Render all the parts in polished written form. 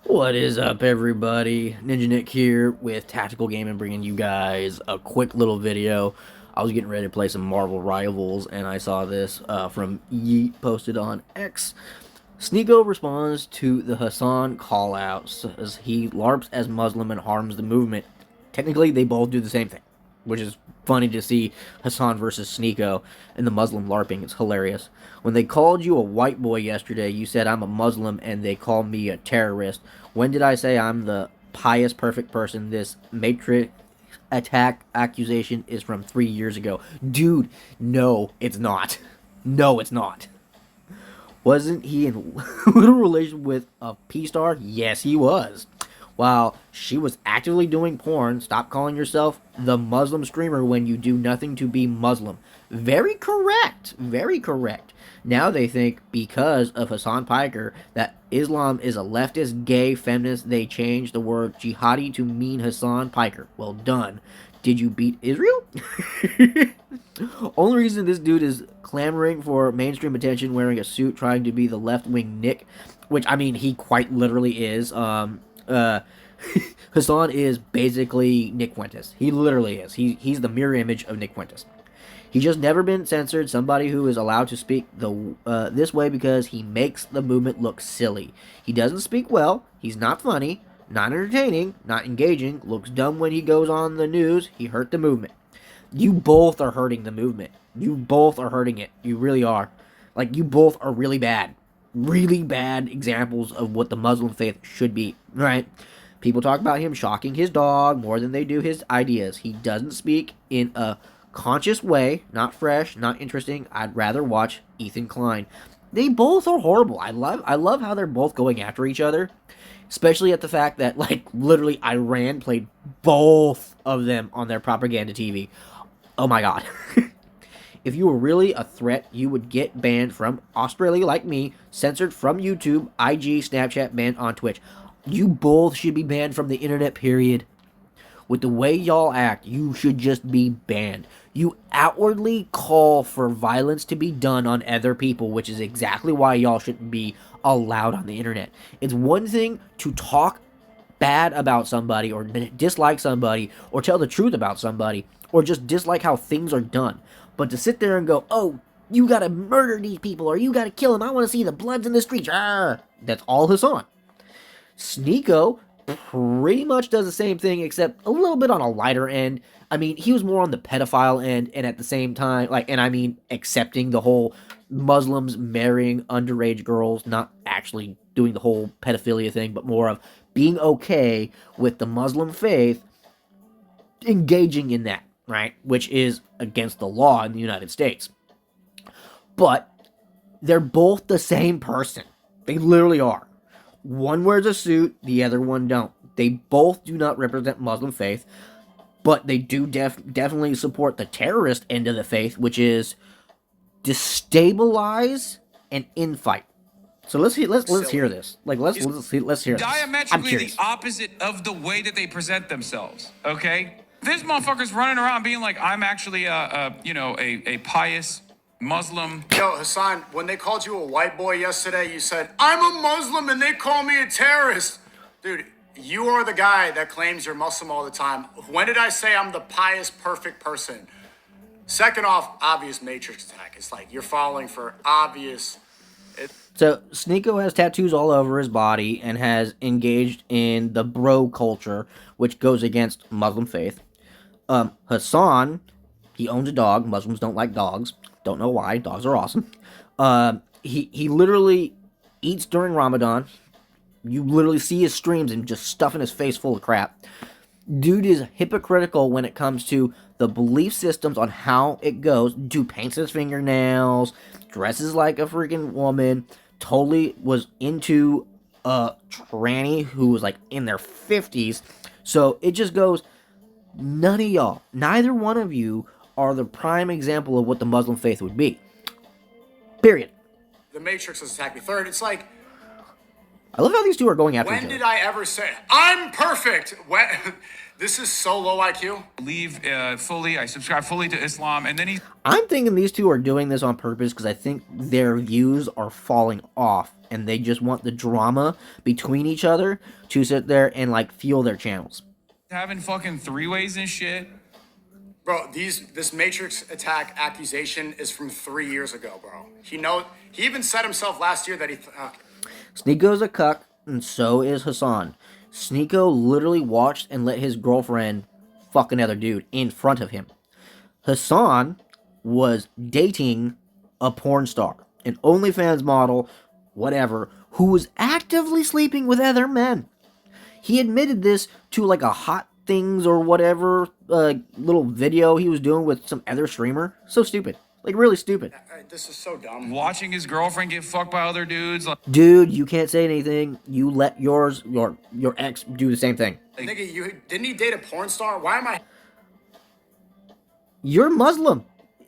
What is up, everybody? Ninja Nick here with Tactical Gaming, bringing you guys a quick little video. I was getting ready to play some Marvel Rivals, and I saw this from Yeet posted on X. Sneako responds to the Hasan call-out as he LARPs as Muslim and harms the movement. Technically, they both do the same thing, which is funny to see Hasan versus Sneako and the Muslim LARPing. It's hilarious. When they called you a white boy yesterday, you said I'm a Muslim and they called me a terrorist. When did I say I'm the pious, perfect person? This Matrix attack accusation is from 3 years ago. Dude, no, it's not. No, it's not. Wasn't he in little relation with a P-star? Yes, he was. While she was actively doing porn, stop calling yourself the Muslim streamer when you do nothing to be Muslim. Very correct. Very correct. Now they think because of Hasan Piker that Islam is a leftist, gay, feminist, they changed the word jihadi to mean Hasan Piker. Well done. Did you beat Israel? Only reason this dude is clamoring for mainstream attention wearing a suit trying to be the left-wing Nick, which, I mean, he quite literally is. Hasan is basically Nick Fuentes. He literally is. He's the mirror image of Nick Fuentes. He's just never been censored. Somebody who is allowed to speak this way because he makes the movement look silly. He doesn't speak well. He's not funny, not entertaining, not engaging. Looks dumb when he goes on the news. He hurt the movement. You both are hurting the movement. You both are hurting it. You really are. Like, you both are really bad. Really bad examples of what the Muslim faith should be, right? People talk about him shocking his dog more than they do his ideas. He doesn't speak in a conscious way, not fresh, not interesting. I'd rather watch Ethan Klein. They both are horrible. I love how they're both going after each other, especially at the fact that, like, literally Iran played both of them on their propaganda TV. Oh my god. If you were really a threat, you would get banned from Australia like me, censored from YouTube, IG, Snapchat, banned on Twitch. You both should be banned from the internet, period. With the way y'all act, you should just be banned. You outwardly call for violence to be done on other people, which is exactly why y'all shouldn't be allowed on the internet. It's one thing to talk bad about somebody or dislike somebody or tell the truth about somebody or just dislike how things are done. But to sit there and go, oh, you gotta murder these people or you gotta kill them. I want to see the bloods in the streets. That's all Hasan. Sneako pretty much does the same thing, except a little bit on a lighter end. I mean, he was more on the pedophile end, and at the same time, like, and I mean, accepting the whole Muslims marrying underage girls, not actually doing the whole pedophilia thing, but more of being okay with the Muslim faith, engaging in that, right? Which is against the law in the United States. But they're both the same person. They literally are. One wears a suit, the other one don't. They both do not represent Muslim faith, but they do definitely support the terrorist end of the faith, which is destabilize and infight. So let's hear this. Like let's hear this. Diametrically the opposite of the way that they present themselves. Okay, this motherfucker's running around being like, I'm actually a pious Muslim. Yo, Hasan, when they called you a white boy yesterday, you said, I'm a Muslim and they call me a terrorist. Dude, you are the guy that claims you're Muslim all the time. When did I say I'm the pious, perfect person? Second off, obvious Matrix attack. It's like you're falling for obvious. So Sneako has tattoos all over his body and has engaged in the bro culture, which goes against Muslim faith. Hasan, he owns a dog. Muslims don't like dogs. Don't know why. Dogs are awesome. He literally eats during Ramadan. You literally see his streams and just stuffing his face full of crap. Dude is hypocritical when it comes to the belief systems on how it goes. Dude paints his fingernails, dresses like a freaking woman, totally was into a tranny who was like in their 50s. So it just goes, none of y'all, neither one of you are the prime example of what the Muslim faith would be. Period. The Matrix has attacked me. Third, it's like, I love how these two are going after each When other. did I ever say I'm perfect? When, this is so low IQ. Believe fully. I subscribe fully to Islam, and then he I'm thinking these two are doing this on purpose because I think their views are falling off and they just want the drama between each other to sit there and like fuel their channels. having fucking three-ways and shit. Bro, this Matrix attack accusation is from 3 years ago, bro. He even said himself last year that Sneako's a cuck, and so is Hasan. Sneako literally watched and let his girlfriend fuck another dude in front of him. Hasan was dating a porn star, an OnlyFans model, whatever, who was actively sleeping with other men. He admitted this to like a Hot Things or whatever little video he was doing with some other streamer. So stupid. Like, really stupid. this is so dumb. Watching his girlfriend get fucked by other dudes. Like, Dude, you can't say anything. You let your ex do the same thing. Nigga, didn't he date a porn star? Why am I You're Muslim.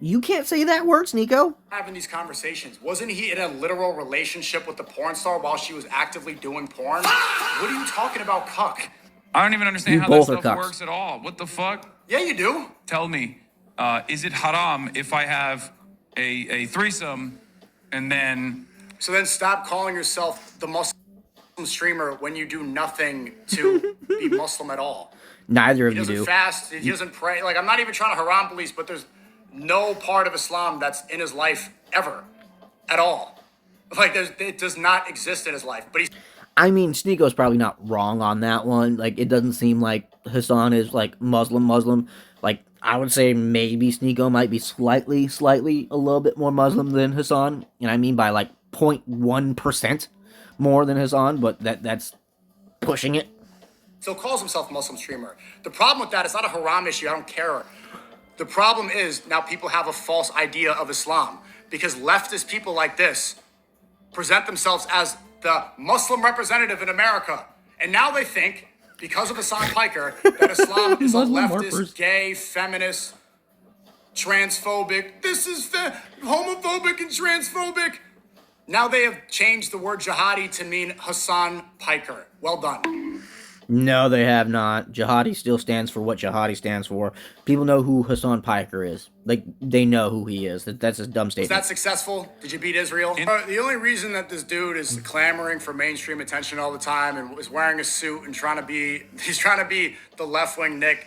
You can't say that word, Sneako. having these conversations? Wasn't he in a literal relationship with the porn star while she was actively doing porn? What are you talking about, cuck? I don't even understand You how that both are stuff cucks. works at all. What the fuck? Yeah, you do. Tell me, is it haram if I have a threesome and then So then stop calling yourself the Muslim streamer when you do nothing to be Muslim at all. Neither of He you doesn't do. fast. He doesn't pray. Like, I'm not even trying to haram police, but there's no part of Islam that's in his life ever, at all. Like, it does not exist in his life. But he's I mean, Sneako's probably not wrong on that one. Like, it doesn't seem like Hasan is, like, Muslim. Like, I would say maybe Sneako might be slightly a little bit more Muslim than Hasan. And I mean by, like, 0.1% more than Hasan, but that's pushing it. still calls himself a Muslim streamer. The problem with that is not a haram issue. I don't care. The problem is now people have a false idea of Islam because leftist people like this present themselves as the Muslim representative in America. And now they think, because of Hassan Piker, that Islam is a Muslim leftist, warpers. gay, feminist, transphobic. This is homophobic and transphobic. Now they have changed the word jihadi to mean Hassan Piker. Well done. No, they have not. Jihadi still stands for what jihadi stands for. People know who Hasan Piker is. Like, they know who he is. That's a dumb Was statement. that successful? Did you beat Israel? The only reason that this dude is clamoring for mainstream attention all the time and is wearing a suit and he's trying to be the left-wing Nick.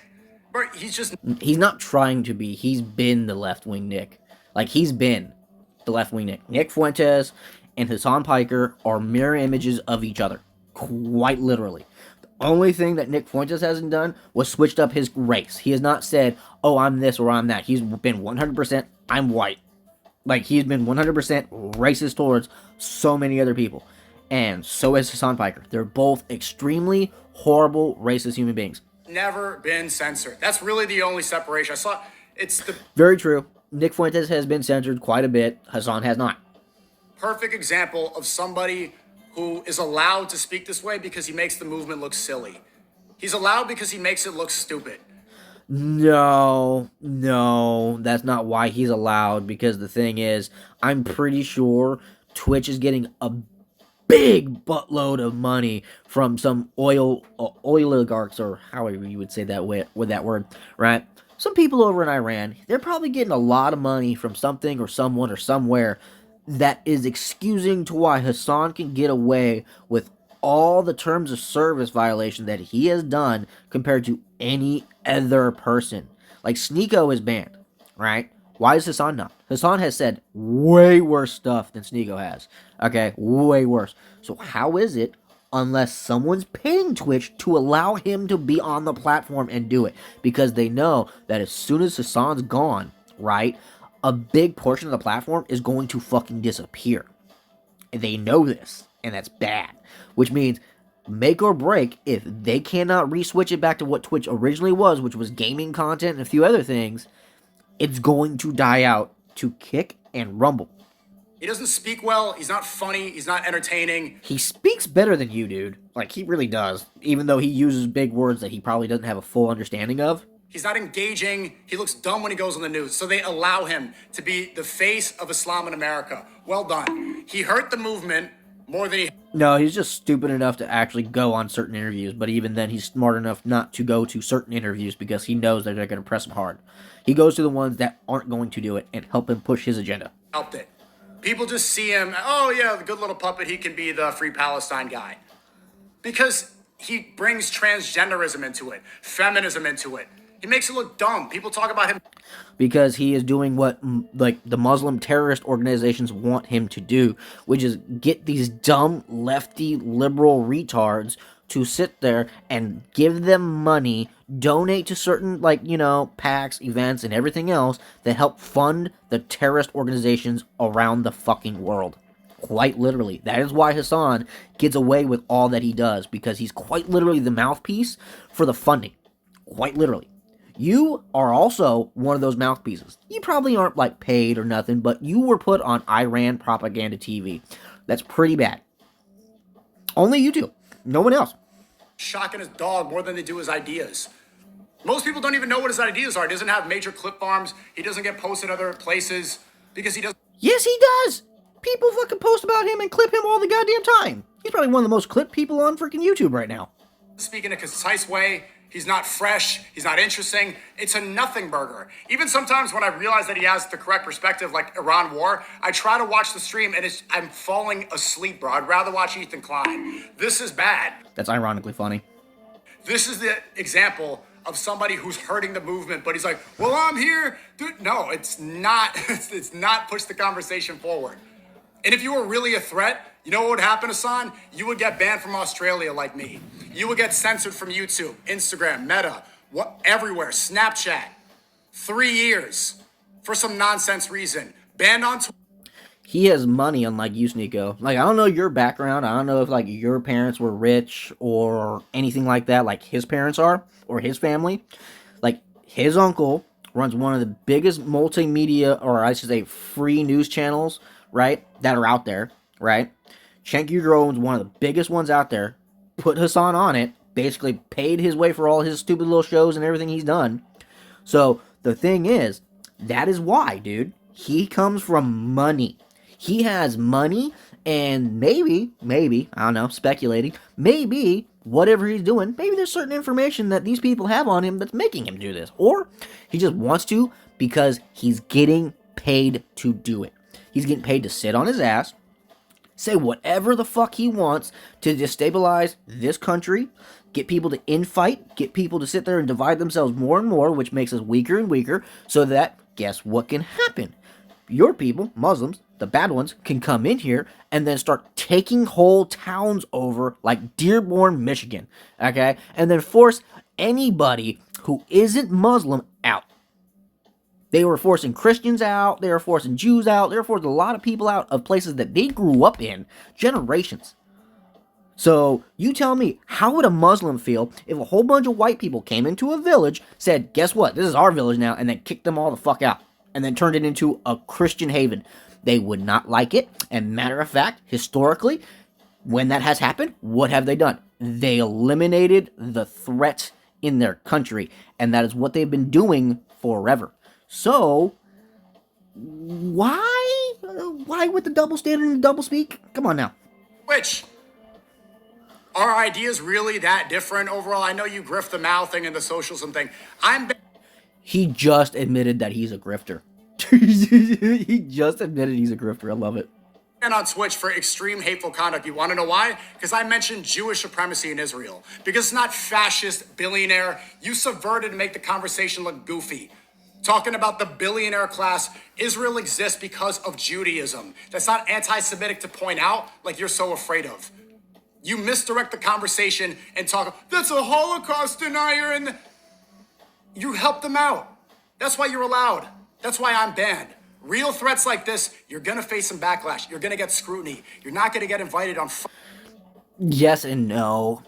Bro, He's not trying to be. He's been the left-wing Nick. Like, he's been the left-wing Nick. Nick Fuentes and Hasan Piker are mirror images of each other. Quite literally. The only thing that Nick Fuentes hasn't done was switched up his race. He has not said, oh, I'm this or I'm that. He's been 100% I'm white. Like, he's been 100% racist towards so many other people. And so is Hasan Piker. They're both extremely horrible racist human beings. never been censored. That's really the only separation. I saw it's the Very true. Nick Fuentes has been censored quite a bit. Hasan has not. perfect example of somebody who is allowed to speak this way because he makes the movement look silly. He's allowed because he makes it look stupid. No, that's not why he's allowed, because the thing is, I'm pretty sure Twitch is getting a big buttload of money from some oil oligarchs, or however you would say that with that word, right? Some people over in Iran, they're probably getting a lot of money from something or someone or somewhere that is excusing to why Hasan can get away with all the terms of service violation that he has done compared to any other person. Like, Sneako is banned, right? Why is Hasan not? Hasan has said way worse stuff than Sneako has. Okay, way worse. So how is it, unless someone's paying Twitch to allow him to be on the platform and do it? Because they know that as soon as Hasan's gone, right, a big portion of the platform is going to fucking disappear. And they know this, and that's bad. Which means, make or break, if they cannot re-switch it back to what Twitch originally was, which was gaming content and a few other things, it's going to die out to Kick and Rumble. He doesn't speak well. He's not funny. He's not entertaining. He speaks better than you, dude. Like, he really does. Even though he uses big words that he probably doesn't have a full understanding of. He's not engaging. He looks dumb when he goes on the news. So they allow him to be the face of Islam in America. Well done. He hurt the movement more than he... No, he's just stupid enough to actually go on certain interviews, but even then, he's smart enough not to go to certain interviews because he knows that they're going to press him hard. He goes to the ones that aren't going to do it and help him push his agenda. Helped it. People just see him, oh yeah, the good little puppet, he can be the Free Palestine guy. Because he brings transgenderism into it, feminism into it. He makes it look dumb. People talk about him Because he is doing what like the Muslim terrorist organizations want him to do, which is get these dumb lefty liberal retards to sit there and give them money, donate to certain PACs, events, and everything else that help fund the terrorist organizations around the fucking world. Quite literally. That is why Hasan gets away with all that he does, because he's quite literally the mouthpiece for the funding. Quite literally. You are also one of those mouthpieces. You probably aren't paid or nothing, but you were put on Iran propaganda TV. That's pretty bad. Only you do. No one else. shocking his dog more than they do his ideas. Most people don't even know what his ideas are. He doesn't have major clip farms. He doesn't get posted other places because he doesn't. Yes, he does. People fucking post about him and clip him all the goddamn time. He's probably one of the most clipped people on freaking YouTube right now. Speak in a concise way. He's not fresh. He's not interesting. It's a nothing burger. Even sometimes when I realize that he has the correct perspective, like Iran war, I try to watch the stream and I'm falling asleep, bro. I'd rather watch Ethan Klein. This is bad. That's ironically funny. This is the example of somebody who's hurting the movement, but he's like, well, I'm here. Dude, no, it's not. It's not push the conversation forward. And if you were really a threat, you know what would happen, Hasan? You would get banned from Australia like me. You would get censored from YouTube, Instagram, Meta, everywhere, Snapchat. 3 years for some nonsense reason. Banned on Twitter. He has money, unlike you, Sneako. I don't know your background. I don't know if, your parents were rich or anything like that, like his parents are, or his family. His uncle runs one of the biggest multimedia, or I should say free news channels, right, that are out there, right? Cenk Uygur owns one of the biggest ones out there, put Hasan on it, basically paid his way for all his stupid little shows and everything he's done. So, the thing is, that is why, dude, he comes from money. He has money, and maybe, I don't know, speculating, maybe whatever he's doing, maybe there's certain information that these people have on him that's making him do this. Or he just wants to because he's getting paid to do it. He's getting paid to sit on his ass, say whatever the fuck he wants to destabilize this country, get people to infight, get people to sit there and divide themselves more and more, which makes us weaker and weaker, so that, guess what can happen? Your people, Muslims, the bad ones, can come in here and then start taking whole towns over like Dearborn, Michigan, okay? And then force anybody who isn't Muslim out. They were forcing Christians out, they were forcing Jews out, they were forcing a lot of people out of places that they grew up in generations. So, you tell me, how would a Muslim feel if a whole bunch of white people came into a village, said, guess what, this is our village now, and then kicked them all the fuck out, and then turned it into a Christian haven? They would not like it, and matter of fact, historically, when that has happened, what have they done? They eliminated the threat in their country, and that is what they've been doing forever. So, why with the double standard and double speak? Come on now. Which, are ideas really that different overall? I know you grift the mouthing and the socialism thing. He just admitted that he's a grifter. He just admitted he's a grifter. I love it. And on Twitch for extreme hateful conduct. You want to know why? Because I mentioned Jewish supremacy in Israel. Because it's not fascist billionaire. You subverted to make the conversation look goofy. Talking about the billionaire class, Israel exists because of Judaism. That's not anti-Semitic to point out, like you're so afraid of. You misdirect the conversation and talk, that's a Holocaust denier, and you help them out. That's why you're allowed. That's why I'm banned. Real threats like this, you're going to face some backlash. You're going to get scrutiny. You're not going to get invited on... Yes and no.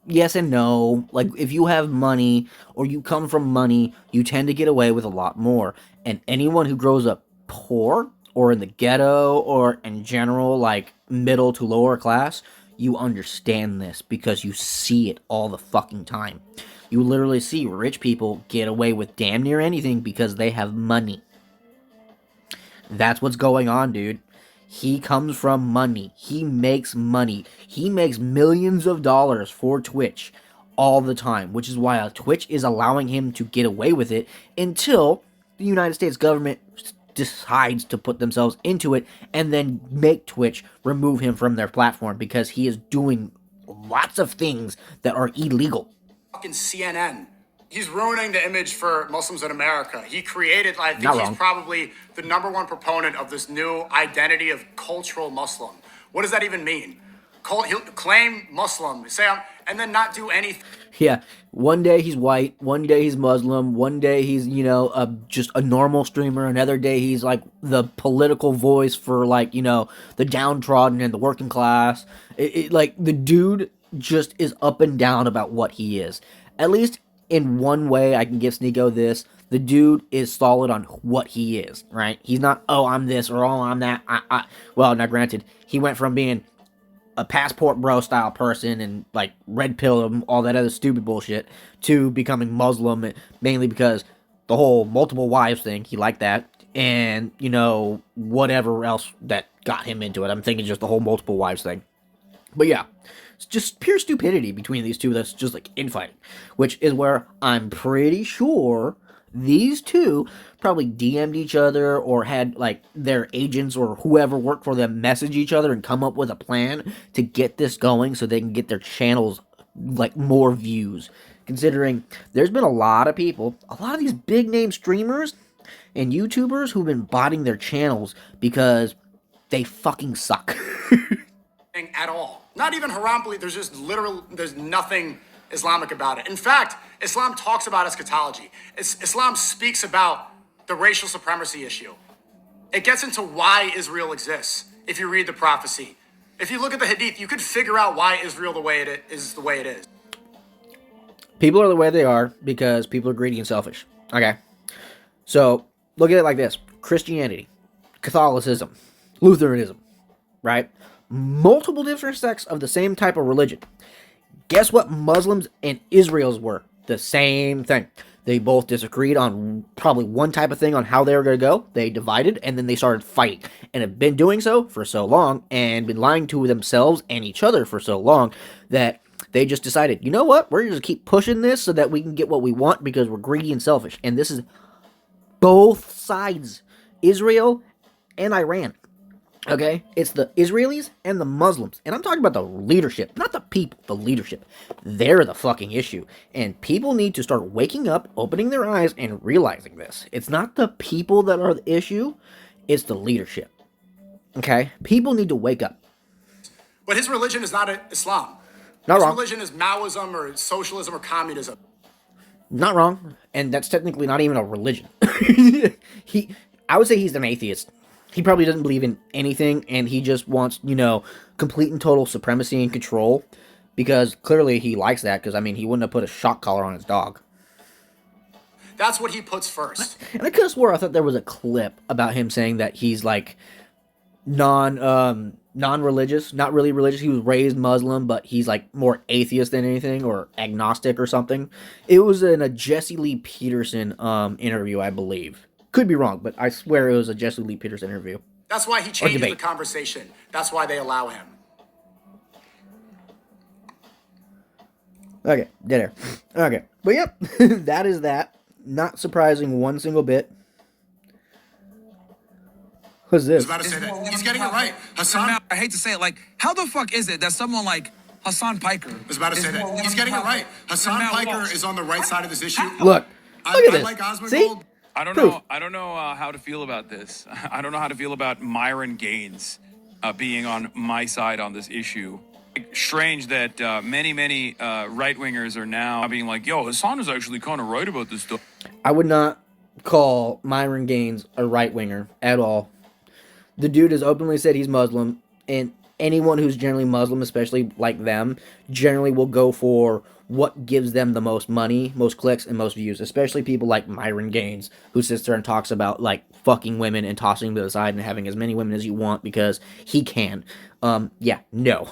Yes and no. If you have money or you come from money, you tend to get away with a lot more. And anyone who grows up poor or in the ghetto or in general, middle to lower class, you understand this because you see it all the fucking time. You literally see rich people get away with damn near anything because they have money. That's what's going on, dude. He comes from money. He makes money. He makes millions of dollars for Twitch all the time, which is why Twitch is allowing him to get away with it until the United States government decides to put themselves into it and then make Twitch remove him from their platform because he is doing lots of things that are illegal. Fucking CNN. He's ruining the image for Muslims in America. He created, I think Not he's wrong. probably the #1 proponent of this new identity of cultural Muslim. What does that even mean? He'll claim Muslim, and then not do anything. Yeah, one day he's white, one day he's Muslim, one day he's, just a normal streamer, another day he's like the political voice for like, the downtrodden and the working class. Like the dude just is up and down about what he is. At least in one way I can give Sneako this. The dude is solid on what he is, right? He's not, oh, I'm this or oh, I'm that. Well, now granted, he went from being a passport bro style person and like red pill and all that other stupid bullshit to becoming Muslim, mainly because the whole multiple wives thing, he liked that, and whatever else that got him into it. I'm thinking just the whole multiple wives thing. But yeah, it's just pure stupidity between these two that's just like infighting, which is where I'm pretty sure these two probably DM'd each other or had like their agents or whoever worked for them message each other and come up with a plan to get this going so they can get their channels like more views. Considering there's been a lot of people, a lot of these big name streamers and YouTubers who've been botting their channels because they fucking suck. At all. Not even haram belief. There's nothing Islamic about it. In fact, Islam talks about eschatology. Islam speaks about the racial supremacy issue. It gets into why Israel exists. If you read the prophecy, if you look at the hadith, you could figure out why Israel the way it is. People are the way they are because people are greedy and selfish. Okay. So look at it like this. Christianity, Catholicism, Lutheranism, right? Multiple different sects of the same type of religion. Guess what Muslims and Israel's were? The same thing. They both disagreed on probably one type of thing on how they were going to go. They divided, and then they started fighting. And have been doing so for so long, and been lying to themselves and each other for so long, that they just decided, you know what? We're going to keep pushing this so that we can get what we want because we're greedy and selfish. And this is both sides. Israel and Iran. Okay, it's the Israelis and the Muslims. And I'm talking about the leadership, not the people, the leadership. They're the fucking issue. And people need to start waking up, opening their eyes, and realizing this. It's not the people that are the issue, it's the leadership. Okay? People need to wake up. But his religion is not Islam. Not wrong. His religion is Maoism or socialism or communism. Not wrong. And that's technically not even a religion. I would say he's an atheist. He probably doesn't believe in anything, and he just wants, complete and total supremacy and control, because clearly he likes that, because, he wouldn't have put a shock collar on his dog. That's what he puts first. And I could have swore I thought there was a clip about him saying that he's, like, non-religious, not really religious. He was raised Muslim, but he's, like, more atheist than anything, or agnostic or something. It was in a Jesse Lee Peterson interview, I believe. Could be wrong, but I swear it was a Jesse Lee Peterson interview. That's why he changes the conversation. That's why they allow him. Okay, dead air. Okay, but yep, that is that. Not surprising one single bit. What's this? I was about to say that. He's getting it right. Hasan. I hate to say it, like, how the fuck is it that someone like Hasan Piker? I was about to say that. He's getting it right. Hasan Piker is on the right side of this issue. Look at this. Like See? I don't know how to feel about this. I don't know how to feel about Myron Gaines being on my side on this issue. Strange that many right-wingers are now being like, yo, Hasan is actually kind of right about this stuff. I would not call Myron Gaines a right-winger at all. The dude has openly said he's Muslim, and anyone who's generally Muslim, especially like them, generally will go for what gives them the most money, most clicks, and most views, especially people like Myron Gaines, who sits there and talks about, like, fucking women and tossing them to the side and having as many women as you want because he can. Yeah, no.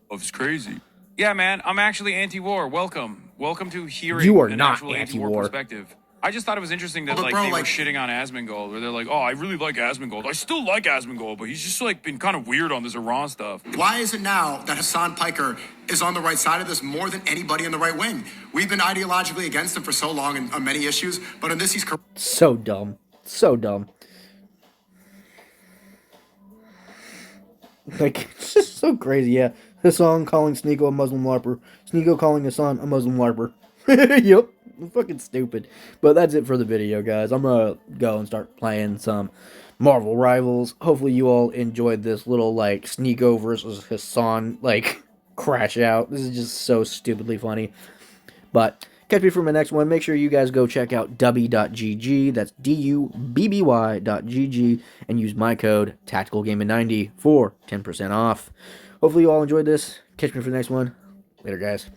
It's crazy. Yeah, man, I'm actually anti-war. Welcome to hearing You are an not actual anti-war perspective. I just thought it was interesting that But like bro, they were like- shitting on Asmongold, where they're like, "Oh, I really like Asmongold. I still like Asmongold, but he's just like been kind of weird on this Iran stuff." Why is it now that Hasan Piker is on the right side of this more than anybody in the right wing? We've been ideologically against him for so long on many issues, but on this he's correct. So dumb. So dumb. Like, it's just so crazy, yeah. Hasan calling Sneako a Muslim larper. Sneako calling Hasan a Muslim larper. Yep. Fucking stupid. But that's it for the video, guys. I'm gonna go and start playing some Marvel Rivals. Hopefully you all enjoyed this little, like, Sneako versus Hasan, like, crash out. This is just so stupidly funny. But catch me for my next one. Make sure you guys go check out dubby.gg. That's dubby.gg. And use my code TacticalGaming90 for 10% off. Hopefully you all enjoyed this. Catch me for the next one. Later, guys.